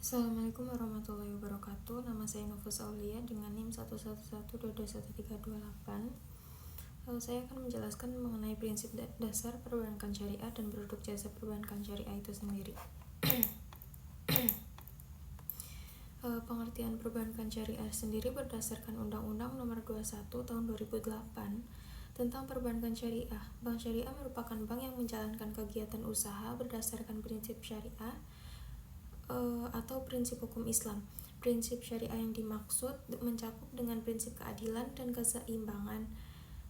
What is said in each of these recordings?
Assalamualaikum warahmatullahi wabarakatuh. Nama saya Nufus Aulia dengan NIM 111222138. Saya akan menjelaskan mengenai prinsip dasar perbankan syariah dan produk jasa perbankan syariah itu sendiri. Pengertian perbankan syariah sendiri berdasarkan Undang-Undang Nomor 21 Tahun 2008 tentang perbankan syariah. Bank syariah merupakan bank yang menjalankan kegiatan usaha berdasarkan prinsip syariah atau prinsip hukum Islam. Prinsip syariah yang dimaksud mencakup dengan prinsip keadilan dan keseimbangan,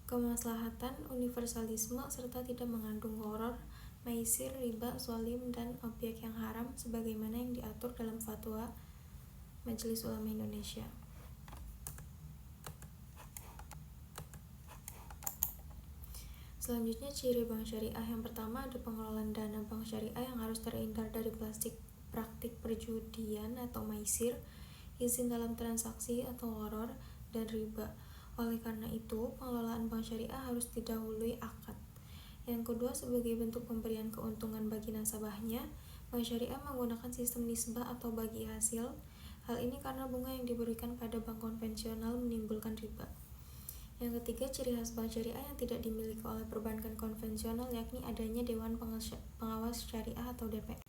kemaslahatan, universalisme, serta tidak mengandung gharar, maisir, riba, zalim, dan objek yang haram sebagaimana yang diatur dalam Fatwa Majelis Ulama Indonesia. Selanjutnya, ciri bank syariah yang pertama ada pengelolaan dana bank syariah yang harus terhindar dari praktik perjudian atau maisir, izin dalam transaksi atau gharar, dan riba. Oleh karena itu, pengelolaan bank syariah harus didahului akad. Yang kedua, sebagai bentuk pemberian keuntungan bagi nasabahnya, bank syariah menggunakan sistem nisbah atau bagi hasil. Hal ini karena bunga yang diberikan pada bank konvensional menimbulkan riba. Yang ketiga, ciri khas bank syariah yang tidak dimiliki oleh perbankan konvensional yakni adanya Dewan Pengawas Syariah atau DPS.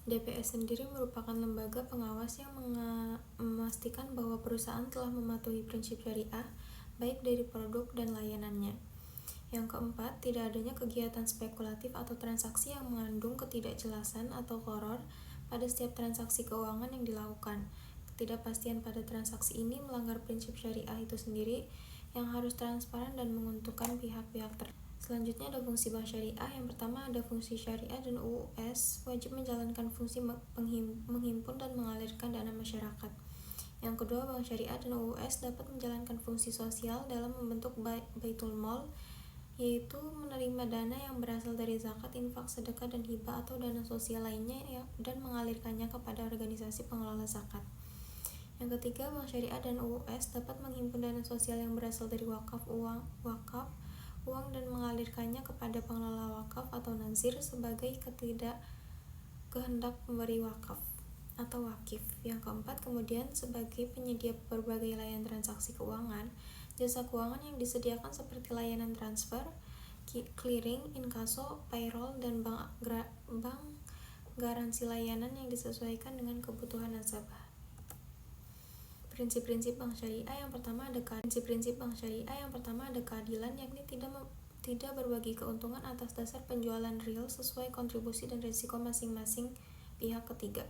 DPS sendiri merupakan lembaga pengawas yang memastikan bahwa perusahaan telah mematuhi prinsip syariah baik dari produk dan layanannya. Yang keempat, tidak adanya kegiatan spekulatif atau transaksi yang mengandung ketidakjelasan atau gharar pada setiap transaksi keuangan yang dilakukan. Ketidakpastian pada transaksi ini melanggar prinsip syariah itu sendiri yang harus transparan dan menguntungkan pihak-pihak terkait. Selanjutnya ada fungsi bank syariah. Yang pertama ada fungsi syariah dan UUS wajib menjalankan fungsi menghimpun dan mengalirkan dana masyarakat. Yang kedua, bank syariah dan UUS dapat menjalankan fungsi sosial dalam membentuk baitul mal, yaitu menerima dana yang berasal dari zakat, infak, sedekah, dan hibah atau dana sosial lainnya dan mengalirkannya kepada organisasi pengelola zakat. Yang ketiga, bank syariah dan UUS dapat menghimpun dana sosial yang berasal dari wakaf, uang dan mengalirkannya kepada pengelola wakaf atau nazir sebagai kehendak pemberi wakaf atau wakif. Yang keempat, kemudian sebagai penyedia berbagai layanan transaksi keuangan, jasa keuangan yang disediakan seperti layanan transfer, clearing, inkaso, payroll, dan bank garansi layanan yang disesuaikan dengan kebutuhan nasabah. Prinsip-prinsip bank syariah yang pertama ada keadilan, yakni tidak berbagi keuntungan atas dasar penjualan real sesuai kontribusi dan risiko masing-masing pihak ketiga.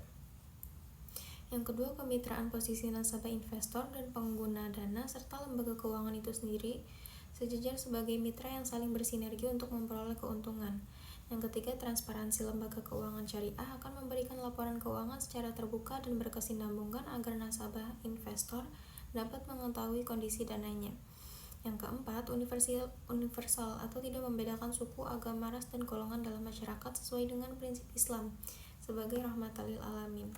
Yang kedua, kemitraan posisi nasabah, investor, dan pengguna dana serta lembaga keuangan itu sendiri sejajar sebagai mitra yang saling bersinergi untuk memperoleh keuntungan. Yang ketiga, transparansi lembaga keuangan syariah akan memberikan laporan keuangan secara terbuka dan berkesinambungan agar nasabah investor dapat mengetahui kondisi dananya. Yang keempat, universal atau tidak membedakan suku, agama, ras, dan golongan dalam masyarakat sesuai dengan prinsip Islam sebagai rahmatan lil alamin.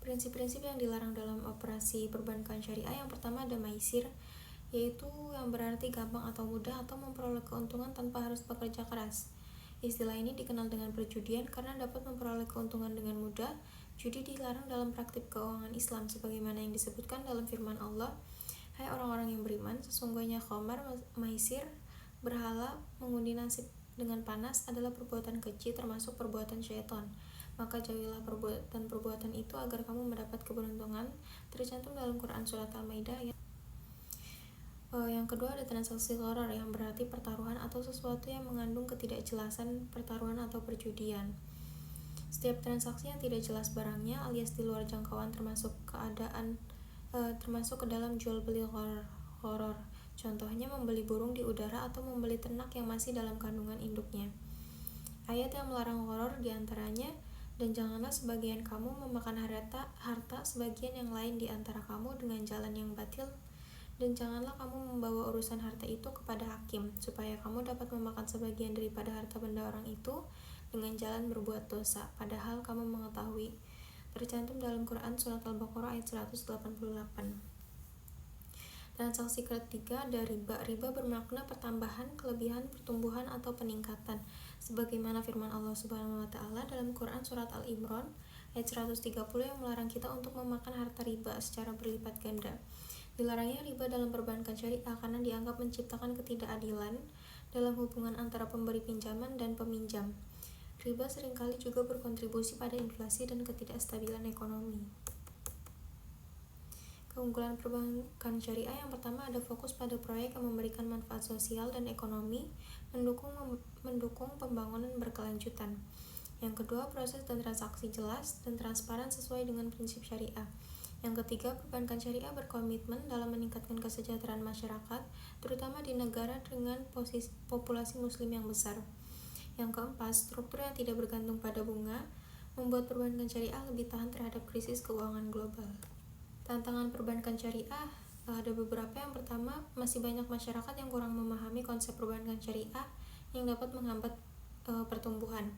Prinsip-prinsip yang dilarang dalam operasi perbankan syariah yang pertama ada maisir, yaitu yang berarti gampang atau mudah atau memperoleh keuntungan tanpa harus bekerja keras. Istilah ini dikenal dengan perjudian karena dapat memperoleh keuntungan dengan mudah. Judi dilarang dalam praktik keuangan Islam sebagaimana yang disebutkan dalam firman Allah, "Hai orang-orang yang beriman, sesungguhnya khamar, maisir, berhala, mengundi nasib dengan panas adalah perbuatan keji termasuk perbuatan syaitan. Maka jauhilah perbuatan itu agar kamu mendapat keberuntungan." Tercantum dalam Quran Surat Al-Maidah ayat. Yang kedua ada transaksi gharar yang berarti pertaruhan atau sesuatu yang mengandung ketidakjelasan, pertaruhan atau perjudian. Setiap transaksi yang tidak jelas barangnya alias di luar jangkauan termasuk ke dalam jual beli gharar. Contohnya membeli burung di udara atau membeli ternak yang masih dalam kandungan induknya. Ayat yang melarang gharar diantaranya, dan janganlah sebagian kamu memakan harta sebagian yang lain di antara kamu dengan jalan yang batil, dan janganlah kamu membawa urusan harta itu kepada hakim, supaya kamu dapat memakan sebagian daripada harta benda orang itu dengan jalan berbuat dosa, padahal kamu mengetahui. Tercantum dalam Quran Surat Al-Baqarah ayat 188. Transaksi ketiga ada riba. Riba bermakna pertambahan, kelebihan, pertumbuhan, atau peningkatan. Sebagaimana firman Allah Subhanahu wa Ta'ala dalam Quran Surat Al-Imran ayat 130 yang melarang kita untuk memakan harta riba secara berlipat ganda. Dilarangnya riba dalam perbankan syariah karena dianggap menciptakan ketidakadilan dalam hubungan antara pemberi pinjaman dan peminjam. Riba seringkali juga berkontribusi pada inflasi dan ketidakstabilan ekonomi. Keunggulan perbankan syariah yang pertama ada fokus pada proyek yang memberikan manfaat sosial dan ekonomi, mendukung pembangunan berkelanjutan. Yang kedua, proses dan transaksi jelas dan transparan sesuai dengan prinsip syariah. Yang ketiga, perbankan syariah berkomitmen dalam meningkatkan kesejahteraan masyarakat, terutama di negara dengan populasi muslim yang besar. Yang keempat, struktur yang tidak bergantung pada bunga membuat perbankan syariah lebih tahan terhadap krisis keuangan global. Tantangan perbankan syariah ada beberapa. Yang pertama, masih banyak masyarakat yang kurang memahami konsep perbankan syariah yang dapat menghambat pertumbuhan.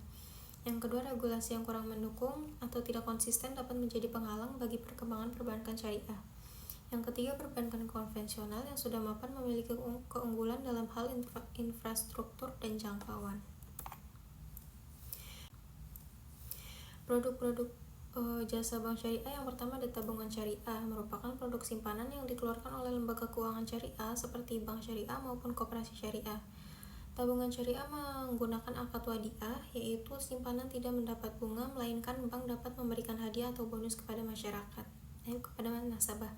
Yang kedua, regulasi yang kurang mendukung atau tidak konsisten dapat menjadi penghalang bagi perkembangan perbankan syariah. Yang ketiga, perbankan konvensional yang sudah mapan memiliki keunggulan dalam hal infrastruktur dan jangkauan. Produk-produk jasa bank syariah yang pertama ada tabungan syariah, merupakan produk simpanan yang dikeluarkan oleh lembaga keuangan syariah seperti bank syariah maupun koperasi syariah. Tabungan syariah menggunakan akad wadiah, yaitu simpanan tidak mendapat bunga, melainkan bank dapat memberikan hadiah atau bonus kepada masyarakat, kepada nasabah.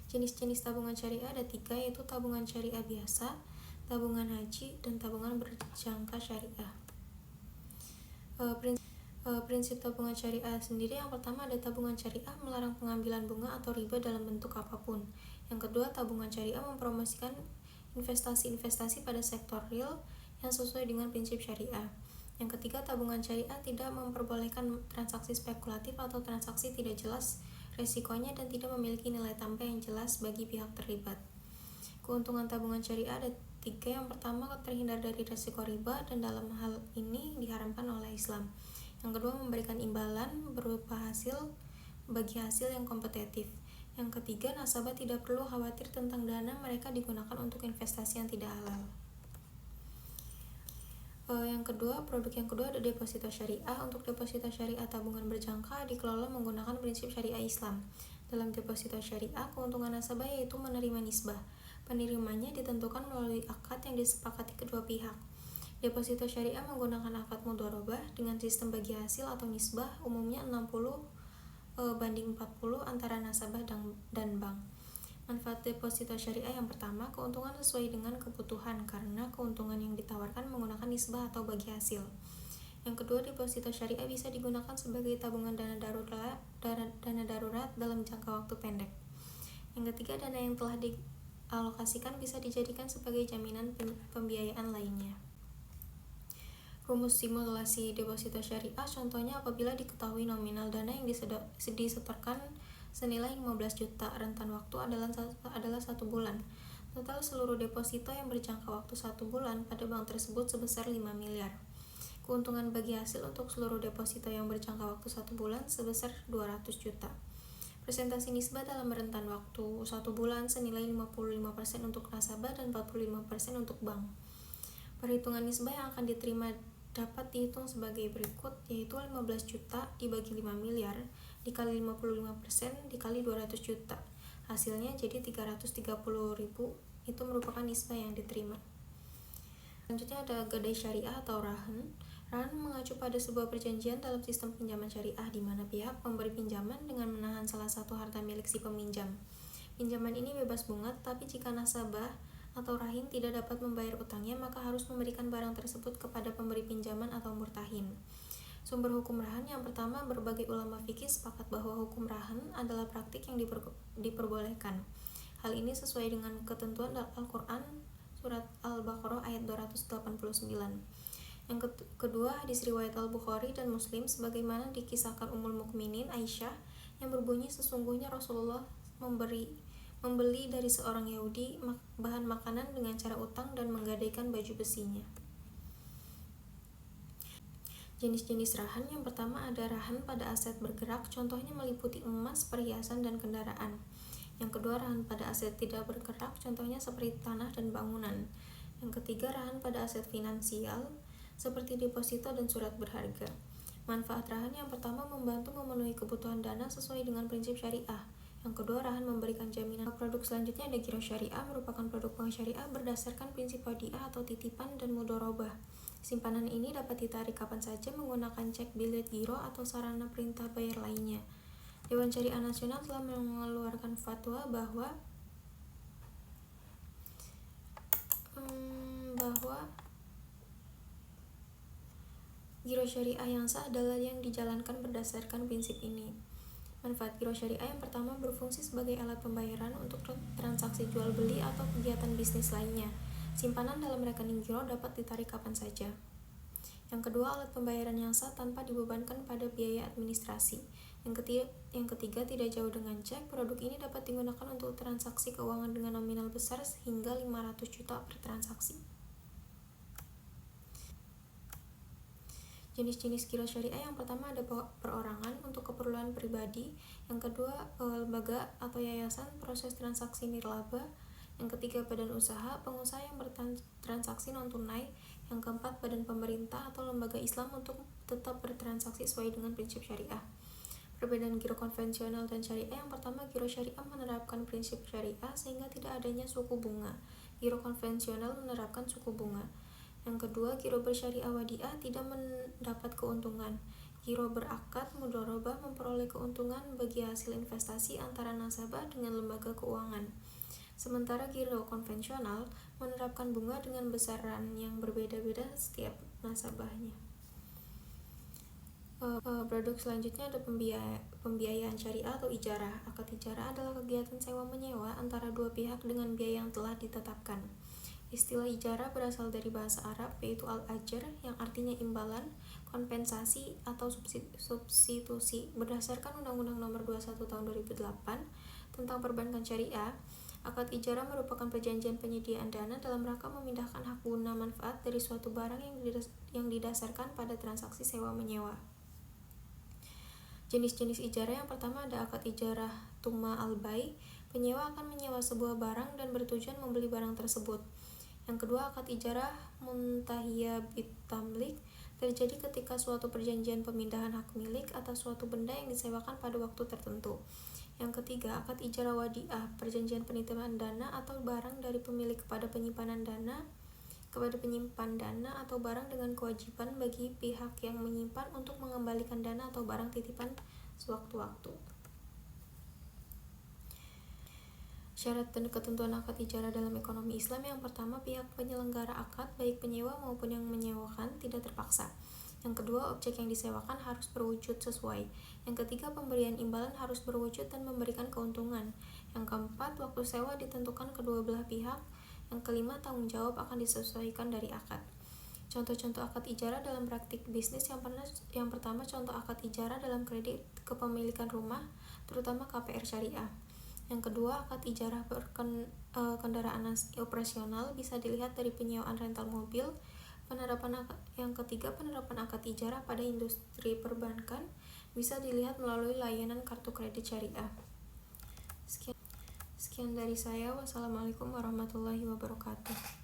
Jenis-jenis tabungan syariah ada 3, yaitu tabungan syariah biasa, tabungan haji, dan tabungan berjangka syariah. Prinsip tabungan syariah sendiri, yang pertama ada tabungan syariah melarang pengambilan bunga atau riba dalam bentuk apapun. Yang kedua, tabungan syariah mempromosikan investasi-investasi pada sektor real yang sesuai dengan prinsip syariah. Yang ketiga, tabungan syariah tidak memperbolehkan transaksi spekulatif atau transaksi tidak jelas resikonya dan tidak memiliki nilai tambah yang jelas bagi pihak terlibat. Keuntungan tabungan syariah ada 3. Yang pertama, terhindar dari resiko riba, dan dalam hal ini diharamkan oleh Islam. Yang kedua, memberikan imbalan berupa bagi hasil yang kompetitif. Yang ketiga, nasabah tidak perlu khawatir tentang dana mereka digunakan untuk investasi yang tidak halal. Produk yang kedua ada deposito syariah. Untuk deposito syariah tabungan berjangka dikelola menggunakan prinsip syariah Islam. Dalam deposito syariah, keuntungan nasabah yaitu menerima nisbah. Penerimanya ditentukan melalui akad yang disepakati kedua pihak. Deposito syariah menggunakan akad mudharabah dengan sistem bagi hasil atau nisbah, umumnya 60/40 antara nasabah dan bank. Manfaat deposito syariah yang pertama, keuntungan sesuai dengan kebutuhan karena keuntungan yang ditawarkan menggunakan nisbah atau bagi hasil. Yang kedua, deposito syariah bisa digunakan sebagai tabungan dana darurat dalam jangka waktu pendek. Yang ketiga, dana yang telah dialokasikan bisa dijadikan sebagai jaminan pembiayaan lainnya. Rumus simulasi deposito syariah contohnya apabila diketahui nominal dana yang disetorkan senilai 15 juta, rentan waktu adalah 1 bulan. Total seluruh deposito yang berjangka waktu 1 bulan pada bank tersebut sebesar 5 miliar. Keuntungan bagi hasil untuk seluruh deposito yang berjangka waktu 1 bulan sebesar 200 juta. Presentasi nisbah dalam rentan waktu 1 bulan senilai 55% untuk nasabah dan 45% untuk bank. Perhitungan nisbah yang akan diterima dapat dihitung sebagai berikut, yaitu 15 juta dibagi 5 miliar dikali 55% dikali 200 juta. Hasilnya jadi 330.000, itu merupakan nisbah yang diterima. Selanjutnya ada gadai syariah atau rahan. Rahan mengacu pada sebuah perjanjian dalam sistem pinjaman syariah di mana pihak pemberi pinjaman dengan menahan salah satu harta milik si peminjam. Pinjaman ini bebas bunga, tapi jika nasabah atau rahin tidak dapat membayar utangnya, maka harus memberikan barang tersebut kepada pemberi pinjaman atau murtahin. Sumber hukum rahan yang pertama, berbagai ulama fikih sepakat bahwa hukum rahan adalah praktik yang diperbolehkan. Hal ini sesuai dengan ketentuan Al-Quran surat Al-Baqarah ayat 289. Yang kedua, hadis riwayat Al-Bukhari dan Muslim sebagaimana dikisahkan Ummul Mukminin Aisyah yang berbunyi, sesungguhnya Rasulullah membeli dari seorang Yahudi bahan makanan dengan cara utang dan menggadaikan baju besinya. Jenis-jenis rahan yang pertama ada rahan pada aset bergerak, contohnya meliputi emas, perhiasan, dan kendaraan. Yang kedua, rahan pada aset tidak bergerak, contohnya seperti tanah dan bangunan. Yang ketiga, rahan pada aset finansial seperti deposito dan surat berharga. Manfaat Rahan yang pertama membantu memenuhi kebutuhan dana sesuai dengan prinsip syariah. Yang kedua, Rahan memberikan jaminan. Produk selanjutnya ada giro syariah, merupakan produk bank syariah berdasarkan prinsip wadiah atau titipan dan mudorobah. Simpanan ini dapat ditarik kapan saja menggunakan cek, bilet giro, atau sarana perintah bayar lainnya. Dewan Syariah Nasional telah mengeluarkan fatwa bahwa giro syariah yang sah adalah yang dijalankan berdasarkan prinsip ini. Manfaat giro syariah yang pertama berfungsi sebagai alat pembayaran untuk transaksi jual beli atau kegiatan bisnis lainnya. Simpanan dalam rekening giro dapat ditarik kapan saja. Yang kedua, alat pembayaran yang sah tanpa dibebankan pada biaya administrasi. Yang ketiga, tidak jauh dengan cek. Produk ini dapat digunakan untuk transaksi keuangan dengan nominal besar hingga 500 juta per transaksi. Jenis-jenis giro syariah yang pertama ada perorangan untuk keperluan pribadi, yang kedua lembaga atau yayasan proses transaksi nirlaba, yang ketiga badan usaha, pengusaha yang bertransaksi non tunai, yang keempat badan pemerintah atau lembaga Islam untuk tetap bertransaksi sesuai dengan prinsip syariah. Perbedaan giro konvensional dan syariah yang pertama, giro syariah menerapkan prinsip syariah sehingga tidak adanya suku bunga. Giro konvensional menerapkan suku bunga. Yang kedua, giro bersyariah wadiah tidak mendapat keuntungan. Giro berakad mudorobah memperoleh keuntungan bagi hasil investasi antara nasabah dengan lembaga keuangan. Sementara giro konvensional menerapkan bunga dengan besaran yang berbeda-beda setiap nasabahnya. Produk selanjutnya ada pembiayaan syariah atau ijarah. Akad ijarah adalah kegiatan sewa-menyewa antara dua pihak dengan biaya yang telah ditetapkan. Istilah ijarah berasal dari bahasa Arab yaitu al-ajr yang artinya imbalan, kompensasi atau substitusi. Berdasarkan Undang-Undang Nomor 21 Tahun 2008 tentang Perbankan Syariah, akad ijarah merupakan perjanjian penyediaan dana dalam rangka memindahkan hak guna manfaat dari suatu barang yang didasarkan pada transaksi sewa-menyewa. Jenis-jenis ijarah yang pertama ada akad ijarah tuma al-bai, penyewa akan menyewa sebuah barang dan bertujuan membeli barang tersebut. Yang kedua, akad ijarah muntahiyah bitamlik, terjadi ketika suatu perjanjian pemindahan hak milik atas suatu benda yang disewakan pada waktu tertentu. Yang ketiga, akad ijarah wadiah, perjanjian penitipan dana atau barang dari pemilik kepada penyimpan dana atau barang dengan kewajiban bagi pihak yang menyimpan untuk mengembalikan dana atau barang titipan sewaktu-waktu. Syarat dan ketentuan akad ijarah dalam ekonomi Islam yang pertama, pihak penyelenggara akad, baik penyewa maupun yang menyewakan, tidak terpaksa. Yang kedua, objek yang disewakan harus berwujud sesuai. Yang ketiga, pemberian imbalan harus berwujud dan memberikan keuntungan. Yang keempat, waktu sewa ditentukan kedua belah pihak. Yang kelima, tanggung jawab akan disesuaikan dari akad. Contoh-contoh akad ijarah dalam praktik bisnis yang pertama, contoh akad ijarah dalam kredit kepemilikan rumah, terutama KPR syariah. Yang kedua, akad ijarah kendaraan operasional bisa dilihat dari penyewaan rental mobil. Yang ketiga, penerapan akad ijarah pada industri perbankan bisa dilihat melalui layanan kartu kredit syariah. Sekian dari saya. Wassalamualaikum warahmatullahi wabarakatuh.